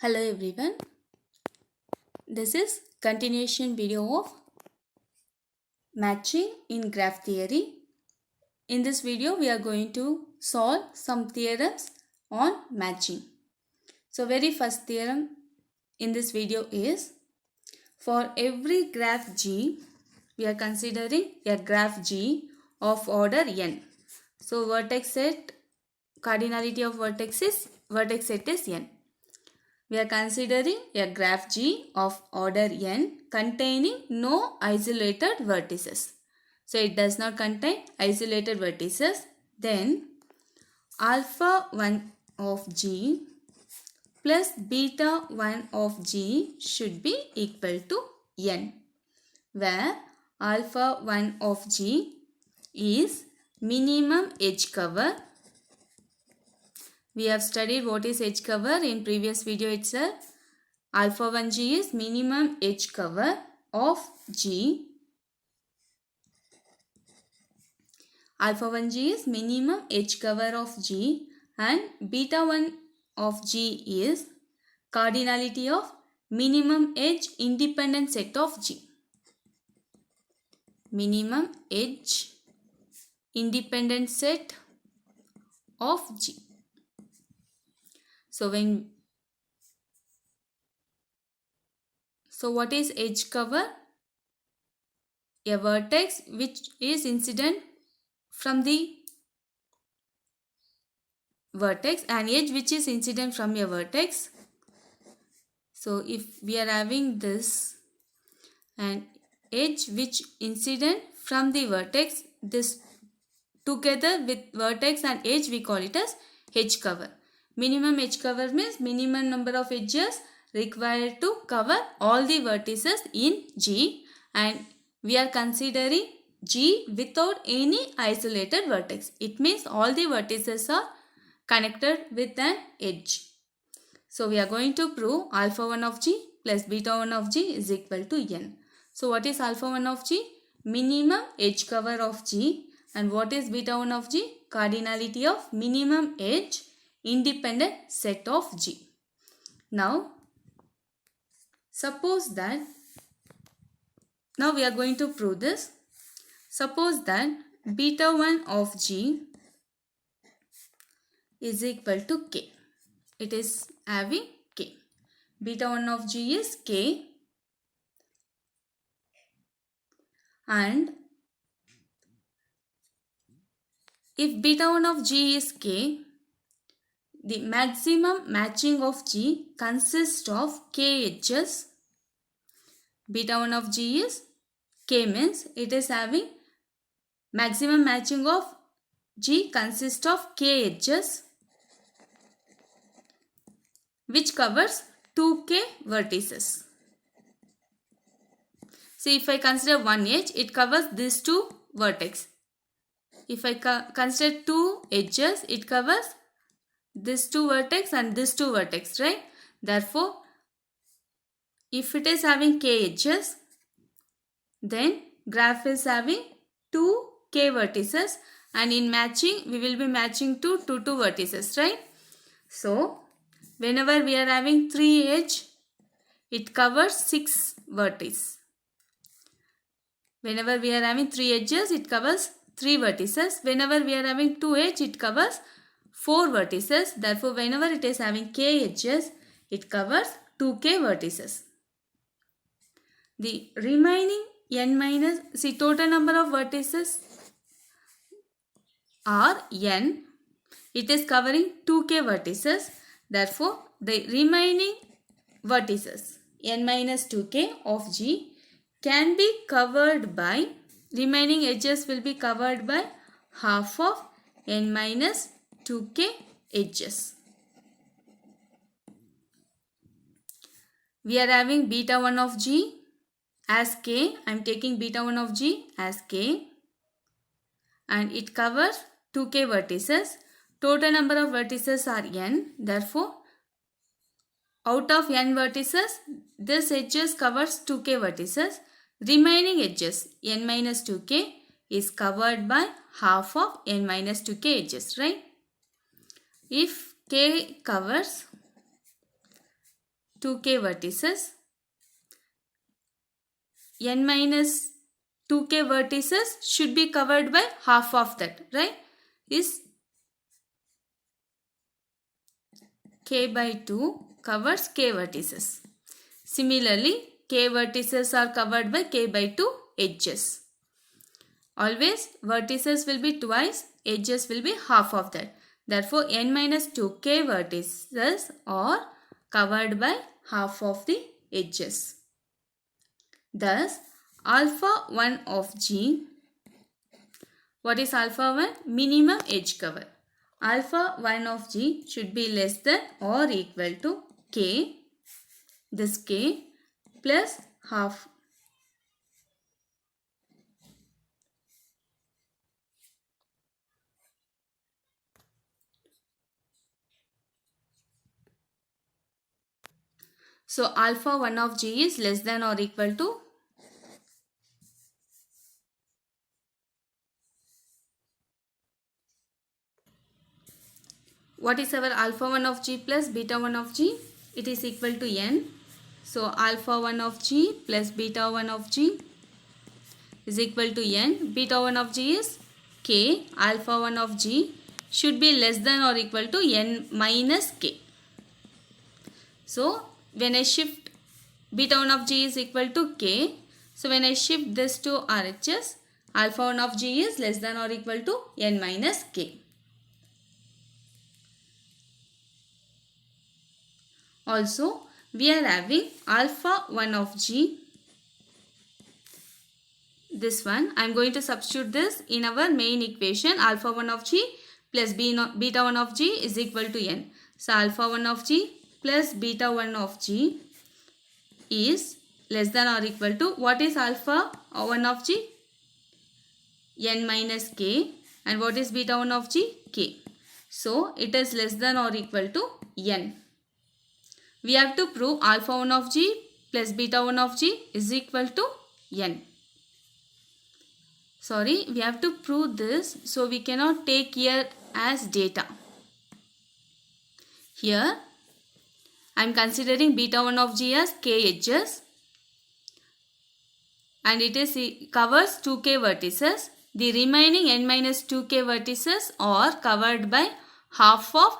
Hello everyone. This is continuation video of matching in graph theory. In this video we are going to solve some theorems on matching. So very first theorem in this video is, for every graph G we are considering a graph G of order n. So vertex set, cardinality of vertex set is n. We are considering a graph G of order n containing no isolated vertices. So it does not contain isolated vertices. Then alpha 1 of G plus beta 1 of G should be equal to n, where alpha 1 of G is minimum edge cover. We have studied what is edge cover in previous video itself. Alpha 1 G is minimum edge cover of G. Alpha 1 G is minimum edge cover of G, and beta 1 of G is cardinality of minimum edge independent set of G. Minimum edge independent set of G. So what is edge cover? A vertex which is incident from the vertex, and edge which is incident from a vertex. So if we are having this and edge which incident from the vertex, this together with vertex and edge we call it as edge cover. Minimum edge cover means minimum number of edges required to cover all the vertices in G, and we are considering G without any isolated vertex. It means all the vertices are connected with an edge. So we are going to prove alpha 1 of G plus beta 1 of G is equal to n. So what is alpha 1 of G? Minimum edge cover of G. And what is beta 1 of G? Cardinality of minimum edge independent set of G. Now suppose that, now we are going to prove this. Suppose that beta 1 of G is equal to K. It is having K. Beta 1 of G is K, and if beta 1 of G is K, the maximum matching of G consists of K edges. Beta 1 of G is K, means it is having maximum matching of G consists of K edges, which covers 2K vertices. See, if I consider one edge, it covers these two vertex. If I consider two edges, it covers this two vertex and this two vertex, right? Therefore, if it is having K edges, then graph is having 2K vertices, and in matching we will be matching to 2 vertices, right? So whenever we are having 3 edge, it covers 6 vertices. Whenever we are having 3 edges, it covers 3 vertices. Whenever we are having 2 edge, it covers 4 vertices. Therefore, whenever it is having K edges, it covers 2K vertices. The remaining n minus, see, total number of vertices are n. It is covering 2K vertices. Therefore, the remaining vertices n minus 2K of G can be covered by, remaining edges will be covered by half of n minus 2K edges. We are having beta 1 of G as K. I am taking beta 1 of G as K, and it covers 2K vertices. Total number of vertices are n. Therefore, out of n vertices, this edges covers 2K vertices. Remaining edges n minus 2K is covered by half of n minus 2K edges, right? If K covers 2k vertices. N minus 2k vertices should be covered by half of that, right? Is k by 2 covers k vertices. Similarly, k vertices are covered by k by 2 edges. Always vertices will be twice, edges will be half of that. Therefore, n minus 2k vertices are covered by half of the edges. Thus, alpha 1 of G, what is alpha 1? Minimum edge cover. Alpha 1 of G should be less than or equal to k, this k plus half. So, alpha 1 of G is less than or equal to what is our alpha 1 of G plus beta 1 of G? It is equal to n. So, alpha 1 of G plus beta 1 of G is equal to n. Beta 1 of G is k. Alpha 1 of G should be less than or equal to n minus k. So, when I shift beta 1 of G is equal to k. So, when I shift this to RHS, alpha 1 of G is less than or equal to n minus k. Also, we are having alpha 1 of G. This one, I am going to substitute this in our main equation. Alpha 1 of G plus beta 1 of G is equal to n. So, alpha 1 of G plus beta 1 of G is less than or equal to, what is alpha 1 of G? N minus k. And what is beta 1 of G? K. So, it is less than or equal to n. We have to prove alpha 1 of G plus beta 1 of G is equal to n. Sorry, we have to prove this, so we cannot take here as data. Here, I am considering beta 1 of G as k edges and it covers 2k vertices. The remaining n minus 2k vertices are covered by half of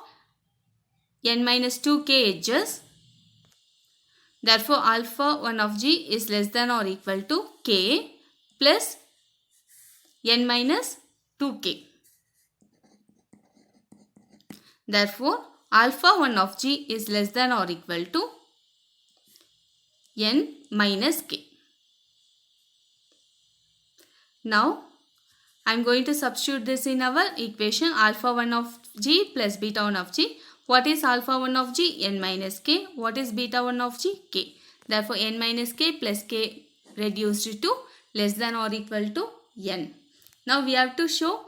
n minus 2k edges. Therefore, alpha 1 of G is less than or equal to k plus n minus 2k. Therefore, alpha 1 of G is less than or equal to n minus k. Now, I am going to substitute this in our equation alpha 1 of G plus beta 1 of G. What is alpha 1 of G? N minus k. What is beta 1 of G? K. Therefore, n minus k plus k reduced to less than or equal to n. Now, we have to show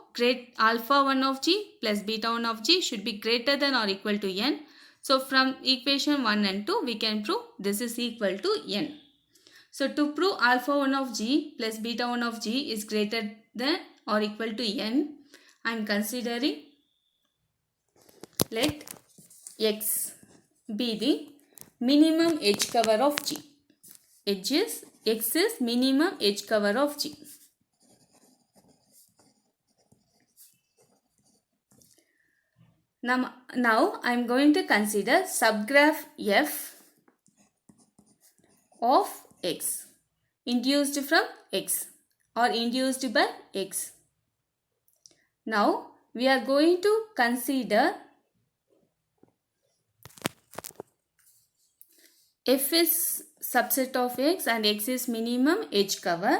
alpha 1 of G plus beta 1 of G should be greater than or equal to n. So, from equation 1 and 2, we can prove this is equal to n. So, to prove alpha 1 of G plus beta 1 of G is greater than or equal to n, I am considering, let x be the minimum edge cover of G. X is minimum edge cover of G. Now I am going to consider subgraph f of x induced from x or induced by x. Now we are going to consider f is subset of x and x is minimum edge cover.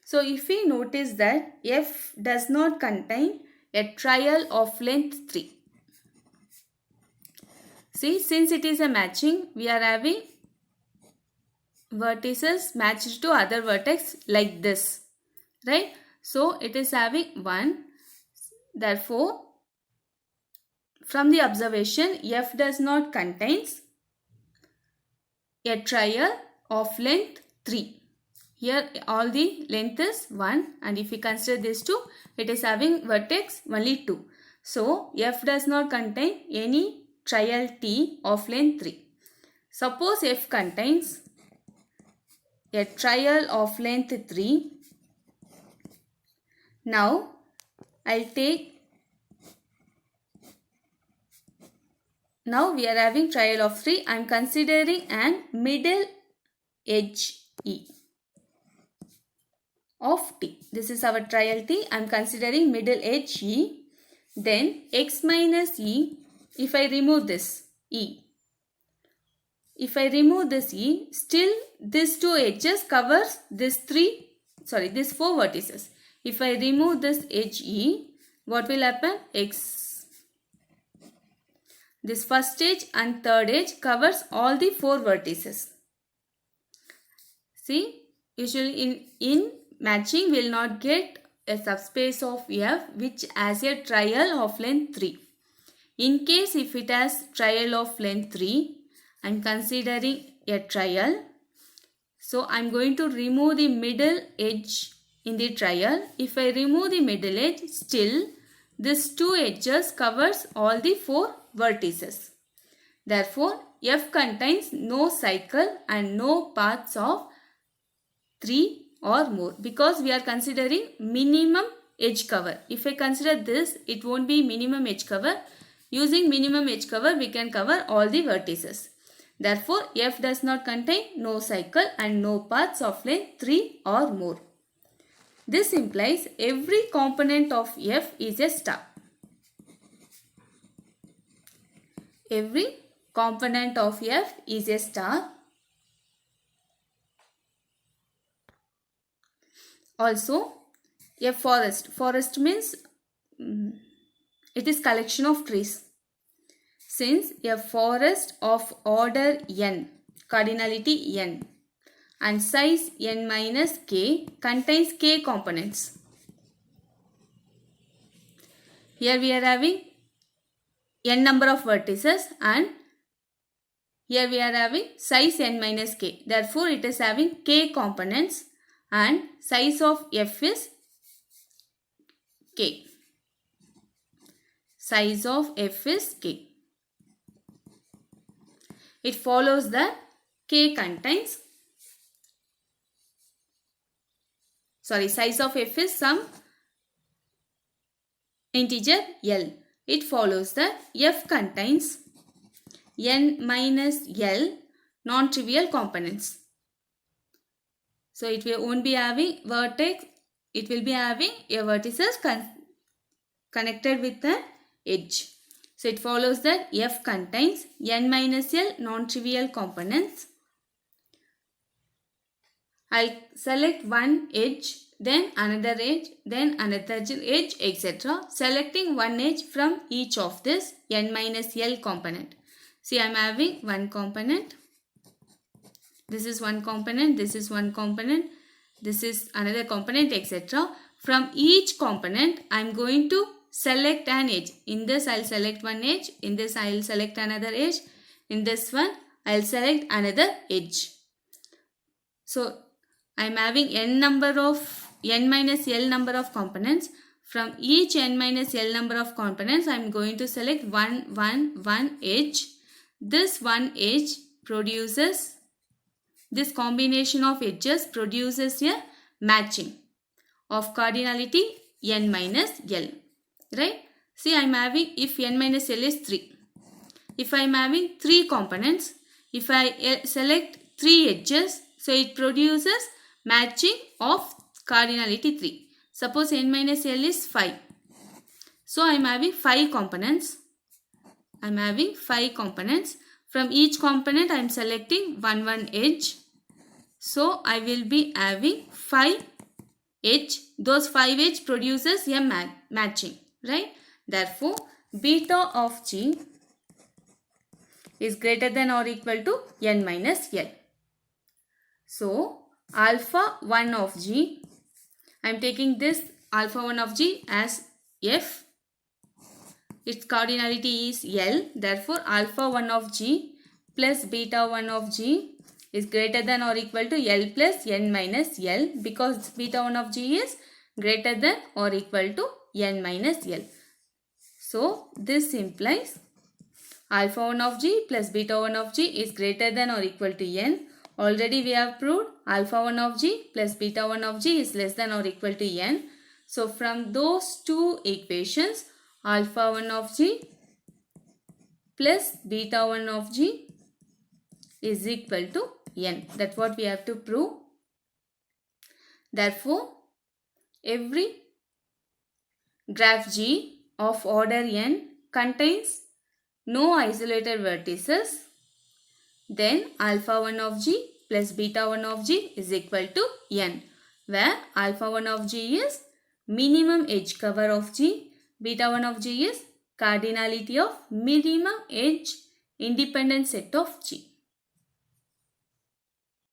So if we notice that f does not contain a trial of length 3. See, since it is a matching, we are having vertices matched to other vertex like this, right? So it is having 1. Therefore, from the observation, f does not contains a trial of length 3. Here all the length is 1 and if we consider this 2, it is having vertex only 2. So, f does not contain any trial t of length 3. Suppose F contains a trial of length 3. Now now we are having trial of 3. I am considering an middle edge E of T. This is our trial T. I am considering middle edge E. Then x minus E, if I remove this E. If I remove this E, still these two edges covers these four vertices. If I remove this edge E, what will happen? X. This first edge and third edge covers all the four vertices. See, usually in matching we will not get a subspace of F which has a trial of length 3. In case if it has trial of length 3, I am considering a trial. So I am going to remove the middle edge in the trial. If I remove the middle edge, still these two edges covers all the four vertices. Therefore, F contains no cycle and no paths of 3 or more, because we are considering minimum edge cover. If I consider this, it won't be minimum edge cover. Using minimum edge cover, we can cover all the vertices. Therefore, F does not contain no cycle and no paths of length 3 or more. This implies every component of F is a star. Every component of F is a star. Also, a forest. Forest means it is collection of trees. Since a forest of order n, cardinality n, and size n minus k contains k components. Here we are having n number of vertices and here we are having size n minus k. Therefore, it is having k components and size of F is k. Size of F is k. It follows that k contains, size of F is some integer L. It follows that F contains n minus L non-trivial components. So it won't be having vertex, it will be having a vertices connected with an edge. So it follows that F contains n minus L non-trivial components. I'll select one edge, then another edge, then another edge, etc. Selecting one edge from each of this n minus L component. See, I am having one component. This is one component, this is one component, this is another component, etc. From each component, I am going to select an edge. In this, I will select one edge. In this, I will select another edge. In this one, I will select another edge. So, I am having n minus L number of components. From each n minus L number of components, I am going to select one edge. This one edge produces, this combination of edges produces a matching of cardinality n minus L. Right? See, I am having, if n minus L is 3. If I am having 3 components, if I select 3 edges, so it produces matching of cardinality 3. Suppose n minus L is 5. So I am having 5 components. I am having 5 components. From each component, I am selecting one edge. So I will be having 5 edge. Those 5 edge produces a matching. Right? Therefore, beta of G is greater than or equal to n minus L. So, alpha 1 of G, I am taking this alpha 1 of G as F. Its cardinality is L. Therefore, alpha 1 of G plus beta 1 of G is greater than or equal to L plus n minus L, because beta 1 of G is greater than or equal to n minus L. So, this implies alpha 1 of G plus beta 1 of G is greater than or equal to n. Already we have proved alpha 1 of G plus beta 1 of G is less than or equal to n. So from those two equations, alpha 1 of G plus beta 1 of G is equal to n. That's what we have to prove. Therefore, every graph G of order n contains no isolated vertices, then alpha 1 of G plus beta 1 of G is equal to n, where alpha 1 of G is minimum edge cover of G, beta 1 of G is cardinality of minimum edge independent set of G.